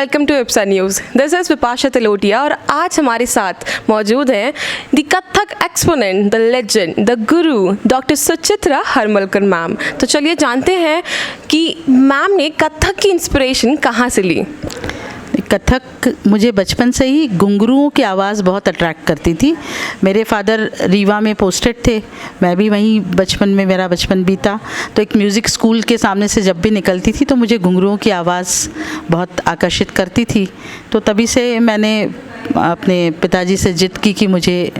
Welcome to Ipsa news. This is Vipasha Tilotia और आज हमारे साथ मौजूद हैं the Kathak exponent, the legend, the guru doctor Suchitra Harmalkar ma'am. तो चलिए जानते हैं कि मैम ने कथक की इंस्पिरेशन कहाँ से ली। कथक मुझे बचपन से ही घुंघरुओं की आवाज़ बहुत अट्रैक्ट करती थी। मेरे फादर रीवा में पोस्टेड थे, मैं भी वहीं बचपन में मेरा बचपन बीता। तो एक म्यूज़िक स्कूल के सामने से जब भी निकलती थी तो मुझे घुंघरुओं की आवाज़ बहुत आकर्षित करती थी। तो तभी से मैंने अपने पिताजी से जिद की कि मुझे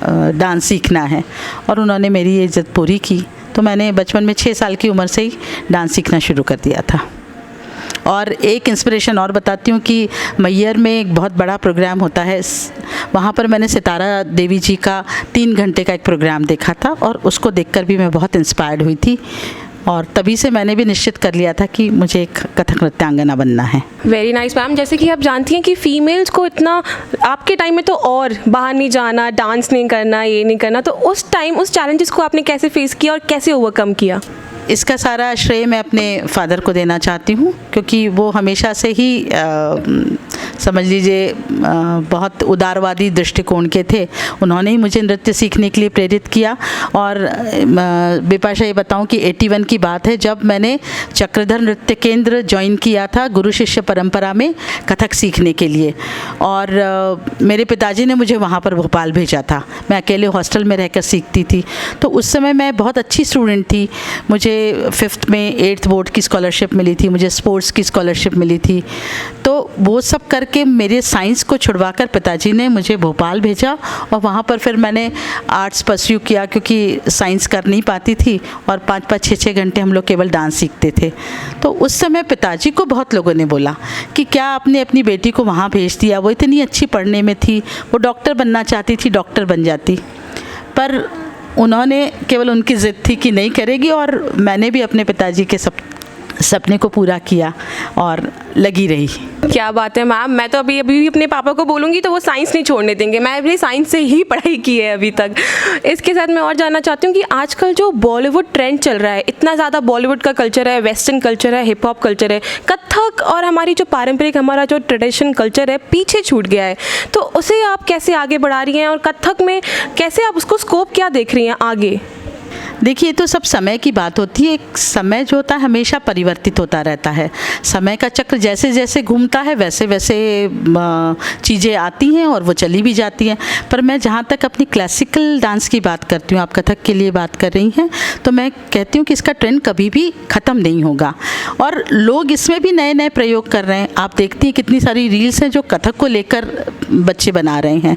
डांस सीखना है और उन्होंने मेरी ये जिद पूरी की। तो मैंने बचपन में 6 साल की उम्र से ही डांस सीखना शुरू कर दिया था। और एक इंस्पिरेशन और बताती हूँ कि मैयर में एक बहुत बड़ा प्रोग्राम होता है, वहाँ पर मैंने सितारा देवी जी का 3 घंटे का एक प्रोग्राम देखा था और उसको देखकर भी मैं बहुत इंस्पायर्ड हुई थी और तभी से मैंने भी निश्चित कर लिया था कि मुझे एक कथक नृत्यांगना बनना है। Very nice ma'am. जैसे कि आप जानती हैं कि फ़ीमेल्स को इतना आपके टाइम में तो और बाहर नहीं जाना, डांस नहीं करना, ये नहीं करना, तो उस टाइम उस चैलेंजेस को आपने कैसे फेस किया और कैसे ओवरकम किया? इसका सारा श्रेय मैं अपने फादर को देना चाहती हूँ, क्योंकि वो हमेशा से ही समझ लीजिए बहुत उदारवादी दृष्टिकोण के थे। उन्होंने ही मुझे नृत्य सीखने के लिए प्रेरित किया। और बिपाशा ये बताऊँ कि 81 की बात है जब मैंने चक्रधर नृत्य केंद्र ज्वाइन किया था गुरु शिष्य परंपरा में कथक सीखने के लिए। और मेरे पिताजी ने मुझे वहाँ पर भोपाल भेजा था, मैं अकेले हॉस्टल में रहकर सीखती थी। तो उस समय मैं बहुत अच्छी स्टूडेंट थी, मुझे 5th में 8th बोर्ड की स्कॉलरशिप मिली थी, मुझे स्पोर्ट्स की स्कॉलरशिप मिली थी। तो वो सब करके मेरे साइंस को छुड़वाकर पिताजी ने मुझे भोपाल भेजा और वहाँ पर फिर मैंने आर्ट्स परस्यू किया, क्योंकि साइंस कर नहीं पाती थी और 5-5, 6-6 घंटे हम लोग केवल डांस सीखते थे। तो उस समय पिताजी को बहुत लोगों ने बोला कि क्या आपने अपनी बेटी को वहाँ भेज दिया, वो इतनी अच्छी पढ़ने में थी, वो डॉक्टर बनना चाहती थी, डॉक्टर बन जाती। पर उन्होंने केवल उनकी ज़िद थी कि नहीं करेगी और मैंने भी अपने पिताजी के सपने को पूरा किया और लगी रही। क्या बात है मैम। मैं तो अभी भी अपने पापा को बोलूँगी तो वो साइंस नहीं छोड़ने देंगे। मैं भी साइंस से ही पढ़ाई की है अभी तक। इसके साथ मैं और जानना चाहती हूँ कि आजकल जो बॉलीवुड ट्रेंड चल रहा है, इतना ज़्यादा बॉलीवुड का कल्चर है, वेस्टर्न कल्चर है, हिप हॉप कल्चर है, कथक और हमारी जो पारंपरिक हमारा जो ट्रेडिशन कल्चर है पीछे छूट गया है। तो उसे आप कैसे आगे बढ़ा रही हैं और कथक में कैसे आप उसको स्कोप क्या देख रही हैं आगे? देखिए, तो सब समय की बात होती है। एक समय जो होता है हमेशा परिवर्तित होता रहता है। समय का चक्र जैसे जैसे घूमता है वैसे वैसे चीज़ें आती हैं और वो चली भी जाती हैं। पर मैं जहाँ तक अपनी क्लासिकल डांस की बात करती हूँ, आप कथक के लिए बात कर रही हैं, तो मैं कहती हूँ कि इसका ट्रेंड कभी भी ख़त्म नहीं होगा और लोग इसमें भी नए नए प्रयोग कर रहे हैं। आप देखती हैं कितनी सारी रील्स हैं जो कथक को लेकर बच्चे बना रहे हैं,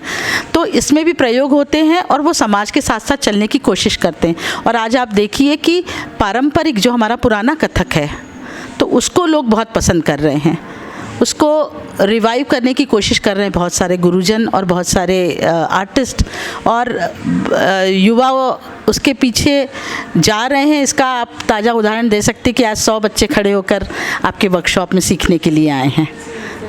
तो इसमें भी प्रयोग होते हैं और वो समाज के साथ साथ चलने की कोशिश करते हैं। और आज आप देखिए कि पारंपरिक जो हमारा पुराना कथक है तो उसको लोग बहुत पसंद कर रहे हैं, उसको रिवाइव करने की कोशिश कर रहे हैं बहुत सारे गुरुजन और बहुत सारे आर्टिस्ट और युवा उसके पीछे जा रहे हैं। इसका आप ताज़ा उदाहरण दे सकते हैं कि आज 100 बच्चे खड़े होकर आपके वर्कशॉप में सीखने के लिए आए हैं।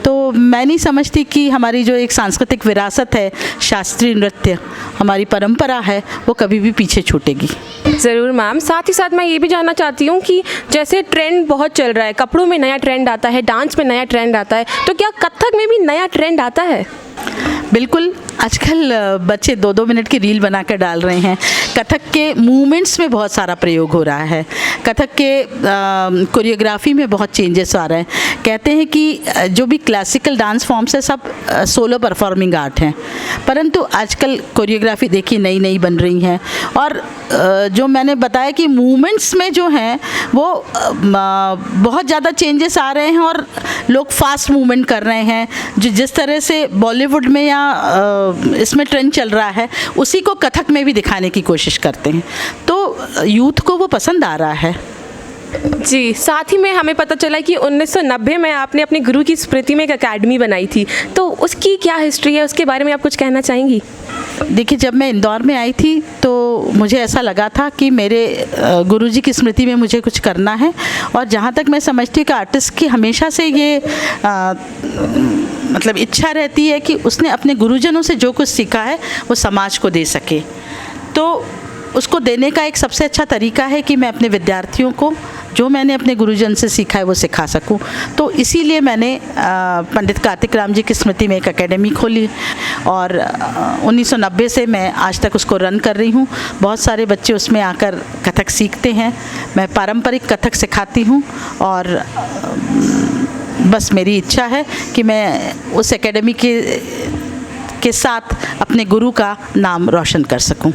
तो मैं नहीं समझती कि हमारी जो एक सांस्कृतिक विरासत है, शास्त्रीय नृत्य, हमारी परंपरा है, वो कभी भी पीछे छूटेगी। ज़रूर मैम। साथ ही साथ मैं ये भी जानना चाहती हूँ कि जैसे ट्रेंड बहुत चल रहा है, कपड़ों में नया ट्रेंड आता है, डांस में नया ट्रेंड आता है, तो क्या कथक में भी नया ट्रेंड आता है? बिल्कुल। आजकल बच्चे 2-2 मिनट की रील बनाकर डाल रहे हैं। कथक के मूवमेंट्स में बहुत सारा प्रयोग हो रहा है, कथक के कोरियोग्राफी में बहुत चेंजेस आ रहे हैं। कहते हैं कि जो भी क्लासिकल डांस फॉर्म्स है सब सोलो परफॉर्मिंग आर्ट हैं, परंतु आजकल कोरियोग्राफी देखिए नई नई बन रही हैं। और जो मैंने बताया कि मूवमेंट्स में जो हैं वो बहुत ज़्यादा चेंजेस आ रहे हैं और लोग फास्ट मूवमेंट कर रहे हैं। जो जिस तरह से बॉलीवुड में या इसमें ट्रेंड चल रहा है उसी को कथक में भी दिखाने की कोशिश करते हैं, तो यूथ को वो पसंद आ रहा है। जी। साथ ही में हमें पता चला कि 1990 में आपने अपने गुरु की स्मृति में एक एकेडमी बनाई थी, तो उसकी क्या हिस्ट्री है, उसके बारे में आप कुछ कहना चाहेंगी? देखिए, जब मैं इंदौर में आई थी तो मुझे ऐसा लगा था कि मेरे गुरुजी की स्मृति में मुझे कुछ करना है। और जहाँ तक मैं समझती हूँ कि आर्टिस्ट की हमेशा से ये मतलब इच्छा रहती है कि उसने अपने गुरुजनों से जो कुछ सीखा है वो समाज को दे सके। तो उसको देने का एक सबसे अच्छा तरीका है कि मैं अपने विद्यार्थियों को जो मैंने अपने गुरुजन से सीखा है वो सिखा सकूं। तो इसीलिए मैंने पंडित कार्तिक राम जी की स्मृति में एक एकेडमी खोली और 1990 से मैं आज तक उसको रन कर रही हूँ। बहुत सारे बच्चे उसमें आकर कथक सीखते हैं। मैं पारंपरिक कथक सिखाती हूँ और बस मेरी इच्छा है कि मैं उस एकेडमी के साथ अपने गुरु का नाम रोशन कर सकूं।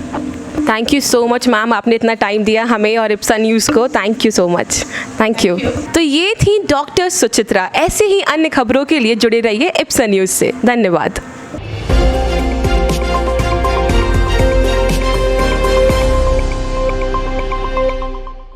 Thank you so much ma'am, आपने इतना टाइम दिया हमें और इप्सा न्यूज़ को। Thank you so much, thank you. तो ये थी डॉक्टर सुचित्रा। ऐसे ही अन्य खबरों के लिए जुड़े रहिए इप्सा न्यूज़ से। धन्यवाद।